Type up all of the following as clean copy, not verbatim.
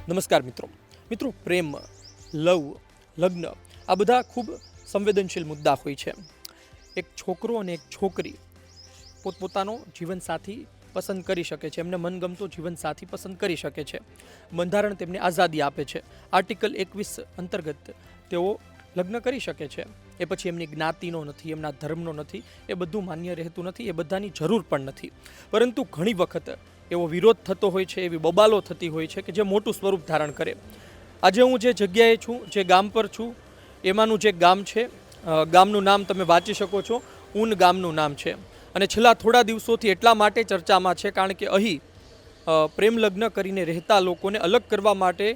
નમસ્કાર મિત્રો પ્રેમ લવ લગ્ન આ બધા ખૂબ સંવેદનશીલ મુદ્દા હોય છે. એક છોકરો અને એક છોકરી પોતપોતાનો જીવનસાથી પસંદ કરી શકે છે, એમને મનગમતો જીવનસાથી પસંદ કરી શકે છે. બંધારણ તેમને આઝાદી આપે છે. આર્ટિકલ 21 અંતર્ગત તેઓ લગ્ન કરી શકે છે. એ પછી એમની જ્ઞાતિનો નથી, એમના ધર્મનો નથી, એ બધું માન્ય રહેતું નથી, એ બધાની જરૂર પણ નથી. પરંતુ ઘણી વખત એવો વિરોધ થતો હોય છે, એવી બબાલો થતી હોય છે કે જે મોટું સ્વરૂપ ધારણ કરે. આજે હું જે જગ્યાએ છું, જે ગામ પર છું, એમાંનું જે ગામ છે, ગામનું નામ તમે વાંચી શકો છો, ઊન ગામનું નામ છે. અને છેલ્લા થોડા દિવસોથી એટલા માટે ચર્ચામાં છે કારણ કે અહીં પ્રેમ લગ્ન કરીને રહેતા લોકોને અલગ કરવા માટે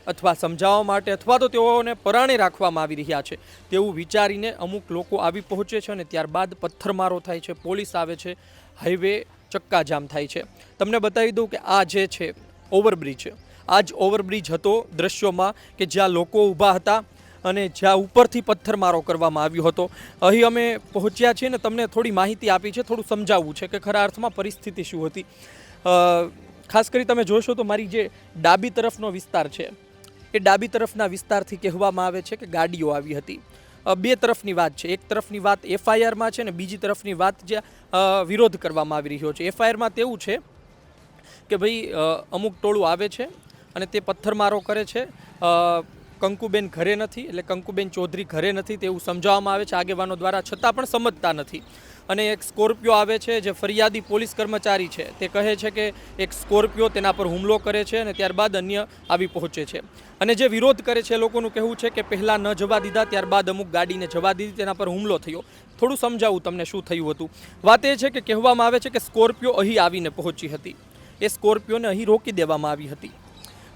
અથવા સમજાવવા માટે અથવા તો તેઓને પરાણે રાખવામાં આવી રહ્યા છે તેવું વિચારીને અમુક લોકો આવી પહોંચે છે અને ત્યારબાદ પથ્થરમારો થાય છે, પોલીસ આવે છે, હાઈવે ચક્કાજામ થાય છે. તમને બતાવી દઉં કે આ જે છે ઓવરબ્રિજ, આ જ ઓવરબ્રિજ હતો દ્રશ્યોમાં કે જ્યાં લોકો ઊભા હતા અને જ્યાં ઉપરથી પથ્થરમારો કરવામાં આવ્યો હતો. અહીં અમે પહોંચ્યા છીએ ને તમને થોડી માહિતી આપી છે, થોડું સમજાવવું છે કે ખરા અર્થમાં પરિસ્થિતિ શું હતી. ખાસ કરી તમે જોશો તો મારી જે ડાબી તરફનો વિસ્તાર છે એ ડાબી તરફના વિસ્તારથી કહેવામાં આવે છે કે ગાડીઓ આવી હતી. બે તરફની વાત છે. એક તરફની વાત એફઆઈઆરમાં છે ને બીજી તરફની વાત જે વિરોધ કરવામાં આવી રહ્યો છે. એફઆઈઆરમાં તેવું છે કે ભાઈ અમુક ટોળું આવે છે અને તે પથ્થરમારો કરે છે. કંકુબેન ઘરે નથી, એટલે કંકુબેન ચૌધરી ઘરે નથી તેવું સમજાવવામાં આવે છે આગેવાનો દ્વારા, છતાં પણ સમજતા નથી. અને એક સ્કોર્પિયો આવે છે જે ફરિયાદી પોલીસ કર્મચારી છે, તે કહે છે કે એક સ્કોર્પિયો તેના પર હુમલો કરે છે અને ત્યારબાદ અન્ય આવી પહોંચે છે. અને જે વિરોધ કરે છે એ લોકોનું કહેવું છે કે પહેલાં ન જવા દીધા, ત્યારબાદ અમુક ગાડીને જવા દીધી, તેના પર હુમલો થયો. થોડું સમજાવું તમને શું થયું હતું. વાત એ છે કે કહેવામાં આવે છે કે સ્કોર્પિયો અહીં આવીને પહોંચી હતી. એ સ્કોર્પિયોને અહીં રોકી દેવામાં આવી હતી.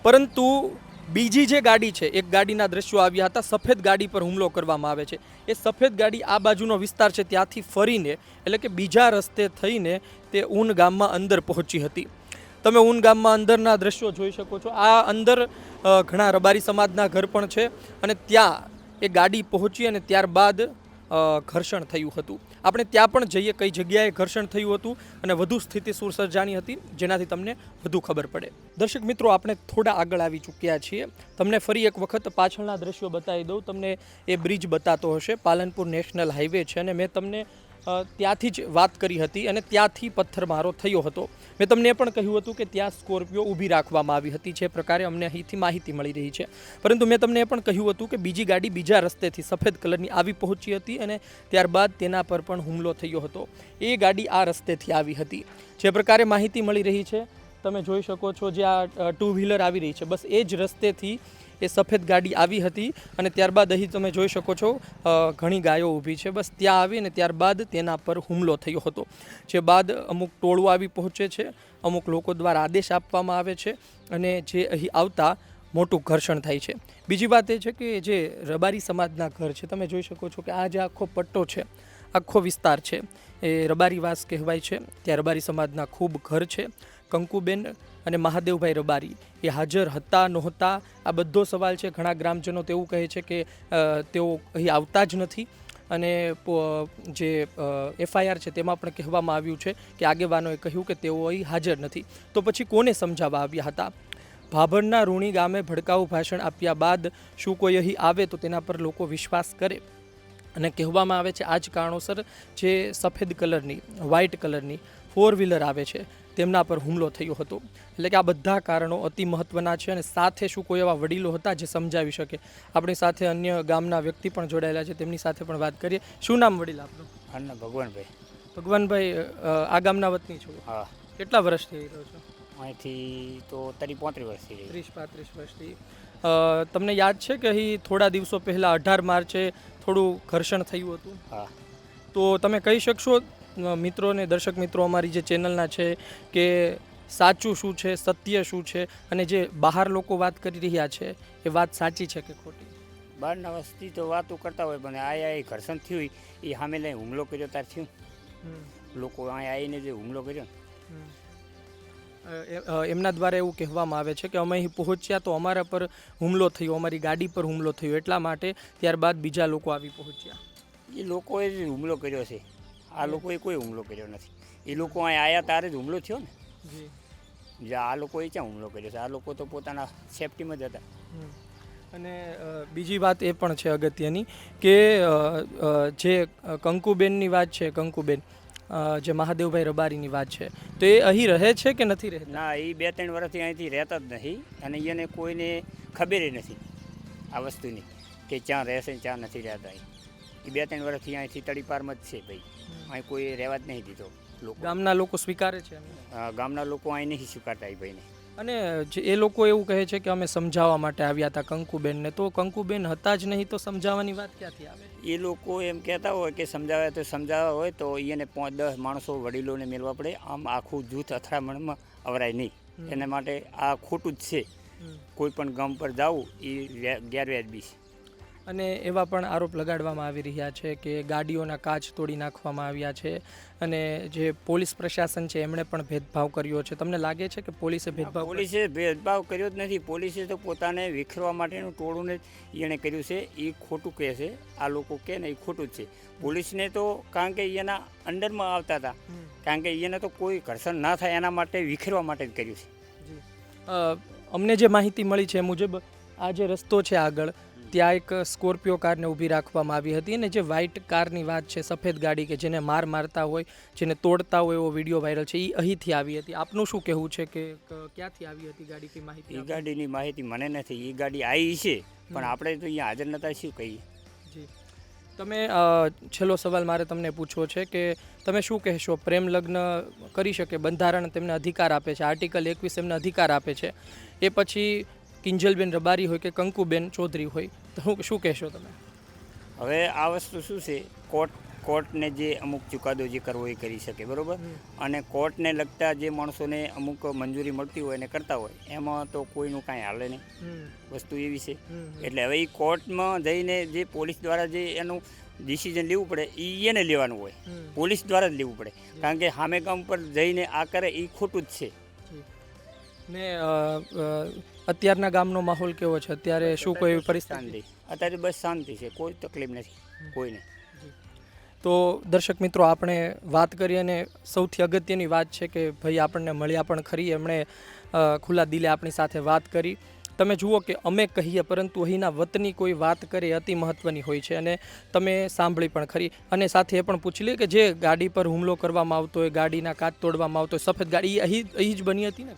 પરંતુ બીજી જે ગાડી છે, એક ગાડીના દ્રશ્યો આવ્યા હતા, સફેદ ગાડી પર હુમલો કરવામાં આવે છે. એ સફેદ ગાડી આ બાજુનો વિસ્તાર છે ત્યાંથી ફરીને, એટલે કે બીજા રસ્તે થઈને તે ઊન ગામમાં અંદર પહોંચી હતી. તમે ઊન ગામમાં અંદરના દ્રશ્યો જોઈ શકો છો. આ અંદર ઘણા રબારી સમાજના ઘર પણ છે અને ત્યાં એ ગાડી પહોંચી અને ત્યારબાદ ઘર્ષણ થયું હતું. આપણે ત્યાં પણ જઈએ કઈ જગ્યાએ ઘર્ષણ થયું હતું અને વધુ સ્થિતિ શું સર્જાણી હતી જેનાથી તમને વધુ ખબર પડે. દર્શક મિત્રો, આપણે થોડા આગળ આવી ચૂક્યા છીએ. તમને ફરી એક વખત પાછળના દ્રશ્યો બતાવી દઉં. તમને એ બ્રિજ બતાતો હશે, પાલનપુર નેશનલ હાઈવે છે અને મેં તમને ત્યાંથી જ વાત કરી હતી અને ત્યાંથી પથ્થરમારો થયો હતો. મેં તમને એ પણ કહ્યું હતું કે ત્યાં સ્કોર્પિયો ઊભી રાખવામાં આવી હતી, જે પ્રકારે અમને અહીંથી માહિતી મળી રહી છે. પરંતુ મેં તમને એ પણ કહ્યું હતું કે બીજી ગાડી બીજા રસ્તેથી સફેદ કલરની આવી પહોંચી હતી અને ત્યારબાદ તેના પર પણ હુમલો થયો હતો. એ ગાડી આ રસ્તેથી આવી હતી. જે પ્રકારે માહિતી મળી રહી છે તમે જોઈ શકો છો, જે આ ટુ વ્હીલર આવી રહી છે, બસ એ જ રસ્તેથી એ સફેદ ગાડી આવી હતી અને ત્યારબાદ અહીં તમે જોઈ શકો છો ઘણી ગાયો ઊભી છે. બસ ત્યાં આવી અને ત્યારબાદ તેના પર હુમલો થયો હતો. જે બાદ અમુક ટોળું આવી પહોંચે છે, અમુક લોકો દ્વારા આદેશ આપવામાં આવે છે અને જે અહીં આવતા મોટું ઘર્ષણ થાય છે. બીજી વાત એ છે કે જે રબારી સમાજના ઘર છે, તમે જોઈ શકો છો કે આ જે આખો પટ્ટો છે, આખો વિસ્તાર છે એ રબારીવાસ કહેવાય છે. ત્યાં રબારી સમાજના ખૂબ ઘર છે. કંકુબેન અને મહાદેવભાઈ રબારી એ હાજર હતા નહોતા આ બધો સવાલ છે. ઘણા ગ્રામજનો તેવું કહે છે કે તેઓ અહીં આવતા જ નથી અને જે એફઆઈઆર છે તેમાં પણ કહેવામાં આવ્યું છે કે આગેવાનોએ કહ્યું કે તેઓ અહીં હાજર નથી. તો પછી કોને સમજાવવા આવ્યા હતા? ભાભરના રૂણી ગામે ભડકાઉ ભાષણ આપ્યા બાદ શું કોઈ અહીં આવે તો તેના પર લોકો વિશ્વાસ કરે? અને કહેવામાં આવે છે આ જ કારણોસર જે સફેદ કલરની, વ્હાઇટ કલરની ફોર વ્હીલર આવે છે તેમના પર હુમલો થયો હતો. એટલે કે આ બધા કારણો અતિ મહત્ત્વના છે અને સાથે શું કોઈ એવા વડીલો હતા જે સમજાવી શકે? આપણી સાથે અન્ય ગામના વ્યક્તિ પણ જોડાયેલા છે, તેમની સાથે પણ વાત કરીએ. શું નામ વડીલ આપનું? મારું ભગવાનભાઈ. ભગવાનભાઈ, આ ગામના વતની છો? હા. કેટલા વર્ષથી રહ્યો છો? અહીંથી તો 30-35 વર્ષથી 30-35 વર્ષથી. તમને યાદ છે કે અહીં થોડા દિવસો પહેલાં 18 માર્ચે થોડું ઘર્ષણ થયું હતું? હા. તો તમે કહી શકશો મિત્રોને, દર્શક મિત્રો અમારી જે ચેનલના છે, કે સાચું શું છે, સત્ય શું છે અને જે બહાર લોકો વાત કરી રહ્યા છે એ વાત સાચી છે કે ખોટી? બહારના વસ્તી તો વાતો કરતા હોય પણ આ ઘર્ષણ થયું એ સામે લઈને હુમલો કર્યો તાર થયું. લોકો અહીંયા આવીને જે હુમલો કર્યો એમના દ્વારા એવું કહેવામાં આવે છે કે અમે અહીં પહોંચ્યા તો અમારા પર હુમલો થયો, અમારી ગાડી પર હુમલો થયો એટલા માટે ત્યારબાદ બીજા લોકો આવી પહોંચ્યા. એ લોકોએ જ હુમલો કર્યો છે. આ લોકોએ કોઈ હુમલો કર્યો નથી. એ લોકો અહીંયા આવ્યા તારે જ હુમલો થયો ને. જે આ લોકોએ ક્યાં હુમલો કર્યો છે? આ લોકો તો પોતાના સેફટીમાં જ હતા. અને બીજી વાત એ પણ છે અગત્યની કે જે કંકુબેનની વાત છે, કંકુબેન જે મહાદેવભાઈ રબારીની વાત છે, તો એ અહીં રહે છે કે નથી રહેતા? ના, એ 2-3 વર્ષથી અહીંથી રહેતા જ નથી અને એને કોઈને ખબર નથી આ વસ્તુની કે ક્યાં રહેશે ને ક્યાં નથી રહેતા. એ 2-3 વર્ષથી અહીંથી તડીપારમાં જ છે ભાઈ. અહીં કોઈ રહેવા જ નહીં દીધો લોકો. ગામના લોકો સ્વીકારે છે એમને? ગામના લોકો અહીં નહીં સ્વીકારતા એ ભાઈને. અને જે એ લોકો એવું કહે છે કે અમે સમજાવવા માટે આવ્યા હતા કંકુબેનને, તો કંકુબેન હતા જ નહીં તો સમજાવવાની વાત ક્યાંથી આવે? એ લોકો એમ કહેતા હોય કે સમજાવ્યા હોય તો એને 5-10 માણસો વડીલોને મેળવા પડે. આમ આખું જૂથ અથડામણમાં અવરાય નહીં. એના માટે આ ખોટું જ છે. કોઈ પણ ગામ પર જવું એ ગેરવ્યાજબી છે. અને એવા પણ આરોપ લગાડવામાં આવી રહ્યા છે કે ગાડીઓના કાચ તોડી નાખવામાં આવ્યા છે અને જે પોલીસ પ્રશાસન છે એમણે પણ ભેદભાવ કર્યો છે. તમને લાગે છે કે પોલીસે ભેદભાવ કર્યો જ નથી. પોલીસે તો પોતાને વિખેરવા માટેનું ટોળું જ એણે કર્યું છે. એ ખોટું કહે છે. આ લોકો કહે ને એ ખોટું જ છે. પોલીસને તો કારણ કે એના અંડરમાં આવતા હતા, કારણ કે એને તો કોઈ ઘર્ષણ ના થાય એના માટે વિખેરવા માટે જ કર્યું છે. અમને જે માહિતી મળી છે એ મુજબ આ જે રસ્તો છે આગળ, ત્યાં એક સ્કોર્પિયો કારને ઊભી રાખવામાં આવી હતી અને જે વ્હાઇટ કારની વાત છે, સફેદ ગાડી કે જેને મારતા હોય, જેને તોડતા હોય એવો વિડીયો વાયરલ છે, એ અહીંથી આવી હતી. આપનું શું કહેવું છે કે ક્યાંથી આવી હતી ગાડી? કઈ માહિતી? એ ગાડીની માહિતી મને નથી. એ ગાડી આવી છે પણ આપણે તો અહીંયા હાજર નતા, શું કહીએ? જી, તમે છેલ્લો સવાલ મારે તમને પૂછવો છે કે તમે શું કહેશો? પ્રેમ લગ્ન કરી શકે, બંધારણ તેમને અધિકાર આપે છે, આર્ટિકલ 21 એમને અધિકાર આપે છે, એ પછી કિંજલબેન રબારી હોય કે કંકુબેન ચૌધરી હોય, તો શું કહેશો તમે? હવે આ વસ્તુ શું છે, કોર્ટને જે અમુક ચુકાદો જે કરવો એ કરી શકે, બરાબર? અને કોર્ટને લગતા જે માણસોને અમુક મંજૂરી મળતી હોય ને કરતા હોય, એમાં તો કોઈનું કાંઈ હાલે નહીં. વસ્તુ એવી છે. એટલે હવે એ કોર્ટમાં જઈને જે પોલીસ દ્વારા જે એનું ડિસિઝન લેવું પડે એ એને લેવાનું હોય. પોલીસ દ્વારા જ લેવું પડે, કારણ કે સામે ગામ પર જઈને આ કરે એ ખોટું જ છે. ને અત્યારના ગામનો માહોલ કેવો છે અત્યારે? શું કોઈ પરિસ્થિતિ? અત્યારે બસ શાંતિ છે, કોઈ તકલીફ નથી કોઈને. તો દર્શક મિત્રો, આપણે વાત કરી અને સૌથી અગત્યની વાત છે કે ભાઈ આપણને મળ્યા પણ ખરી, એમણે ખુલ્લા દિલે આપણી સાથે વાત કરી. તમે જુઓ કે અમે કહીએ પરંતુ અહીંના વતની કોઈ વાત કરે એ અતિ મહત્ત્વની હોય છે અને તમે સાંભળી પણ ખરી. અને સાથે એ પણ પૂછી લે કે જે ગાડી પર હુમલો કરવામાં આવતો હોય, ગાડીના કાચ તોડવામાં આવતો હોય, સફેદ ગાડી અહીં જ બની હતી ને?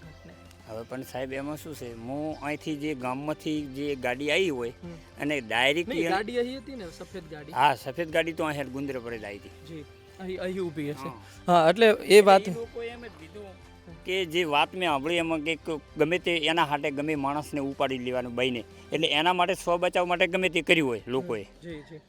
હવે પણ સાહેબ એમાં શું છે, હું અહીંથી જે ગામમાંથી જે ગાડી આવી હોય અને ડાયરેક્ટ ગાડી અહીં હતી ને, સફેદ ગાડી? હા, સફેદ ગાડી તો અહીં ગુંદરે પડે આવી હતી. જી, અહીં ઊભી હશે. હા, એટલે એ વાત લોકો એમ જ કીધું કે જે વાત મેં સાંભળી એમાં કે ગમે તે એના હાટે ગમે માણસને ઉપાડી લેવાનું બાઈને, એટલે એના માટે સ્વ બચાવ માટે ગમે તે કર્યું હોય લોકોએ. જી જી.